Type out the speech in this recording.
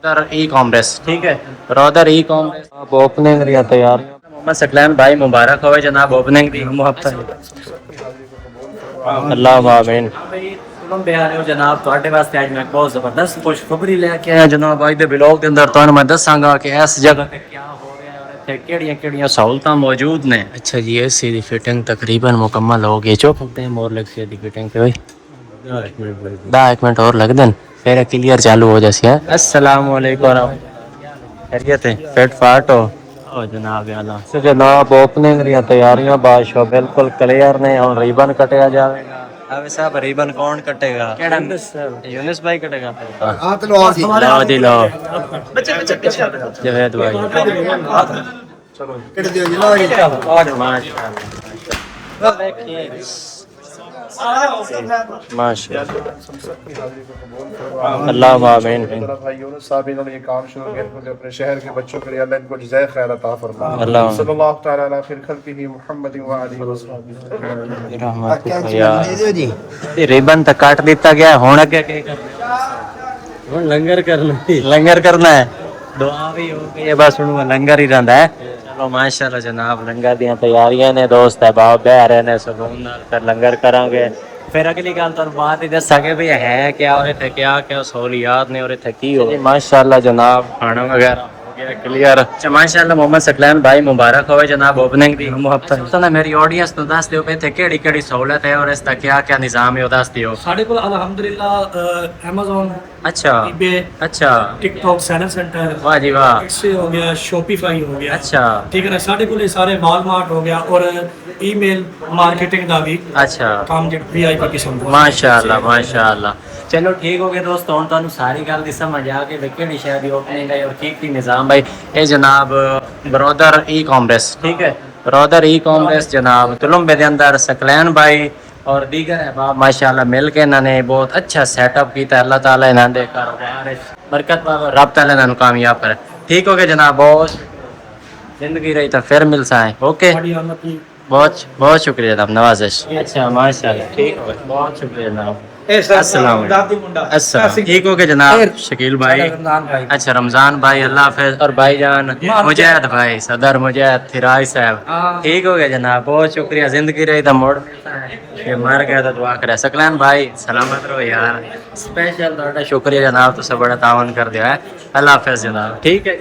रॉदर e commerce ठीक है। रॉदर e commerce आप ओपनिंग रिया तैयार मोहम्मद सकलैन भाई मुबारक हो जनाब ओपनिंग दी अल्लाह आमीन। जनाब ਤੁਹਾਡੇ ਵਾਸਤੇ ਅੱਜ ਮੈਂ ਬਹੁਤ ਜ਼ਬਰਦਸਤ ਖੁਸ਼ਖਬਰੀ ਲੈ ਕੇ ਆਇਆ ਜਨਾਬ। ਅੱਜ ਦੇ ਵਲੌਗ ਦੇ ਅੰਦਰ ਤੁਹਾਨੂੰ ਮੈਂ ਦੱਸਾਂਗਾ ਕਿ ਇਸ ਜਗ੍ਹਾ ਤੇ ਕੀ ਹੋ ਰਿਹਾ ਹੈ और ਇੱਥੇ ਕਿਹੜੀਆਂ ਸਹੂਲਤਾਂ ਮੌਜੂਦ ਨੇ। अच्छा जी एसी ਦੀ ਫਿਟਿੰਗ तकरीबन मुकम्मल हो गई। चुप होते हैं मोर लग सी दी फिटिंग पे भाई 10 मिनट और लग दें फिर क्लियर चालू हो जैसी है। अस्सलाम वालेकुम खैरियत है फिट फाट हो जनाब जनाब ओपनिंग रिया तैयारियां बादशाह बिल्कुल क्लियर ने और रिबन कटिया जाएगा। अब साहब रिबन कौन कटेगा? यूनिस भाई कटेगा। लो जी लो जवेद भाई अल्लाह आमीन। यूनुस साहब इन्होंने ये काम शुरू किया क्योंकि अपने शहर के बच्चों के लिए अल्लाह इनको जज़ाए खैर अता फरमाए। सल्लल्लाहु तआला अला खैर खल्क़िही मुहम्मद व आलिहि वसहबिही। रिबन तक काट दिता गया हुण अगे लंगर करना है दुआ भी हो गई है बस हुण लंगर ही रहिंदा है। चलो माशाअल्लाह जनाब लंगर दी तैयारियां ने दोस्त है बाप बह रहे ने सुकून नाल फिर लंगर करांगे। फिर अगली गल तुहानू बात ही दसांगे भी है क्या और इत्थे क्या क्या सहूलियात ने और इत्थे की हो। माशाअल्लाह जनाब खाना वगैरह क्लियर माशाअल्लाह। मोहम्मद सकलैन भाई मुबारक हो जनाब ओपनिंग दी मुहब्बत मेरी ऑडियंस तो दस दियो इत्थे केड़ी सहूलत है और इसका क्या क्या निजाम है दस दियो। साडे कोल अल्हम्दुलिल्लाह Amazon अच्छा eBay अच्छा TikTok सेलर सेंटर वाह जी वाह इससे हो गया Shopify हो गया अच्छा ठीक है ना। साडे कोल सारे Walmart हो गया और ईमेल मार्केटिंग दा भी अच्छा काम जे VIP किस्म दा माशाअल्लाह माशाअल्लाह। चलो ठीक हो गया दोस्तों हुण तुहानू सारी गल दी समझ आ गई केड़ी शहर दी ओपनिंग है और की निजाम भाई। ये जनाब रॉदर ई कॉमर्स ठीक है। रॉदर ई कॉमर्स जनाब तुलुम्बे दे अंदर सकलैन भाई और दीगर अहबाब माशाअल्लाह मिल के इन्होंने बहुत अच्छा सेटअप किया। अल्लाह ताला इन्हों दे कारोबार बरकत पावे रब ताला इन्हों कामयाब करे। ठीक हो गया जनाब बहुत जिंदगी रही तो फिर मिल साए ओके बहुत बहुत शुक्रिया जनाब नवाजिश। अच्छा माशाअल्लाह ठीक हो गया बहुत शुक्रिया जनाब। अस्सलाम ठीक हो गया जनाब शकील भाई अच्छा रमजान भाई अल्लाह हाफिज और भाईजान मुजाहिद भाई सदर मुजाहिद थिराई साहब ठीक हो गया जनाब बहुत शुक्रिया। जिंदगी रही तो मोड़ ये मर गया तो दुआ करे। सकलैन भाई सलामत रहो यार स्पेशल शुक्रिया जनाब तुझे बड़ा तावन कर दिया है। अल्लाह हाफिज जनाब ठीक है।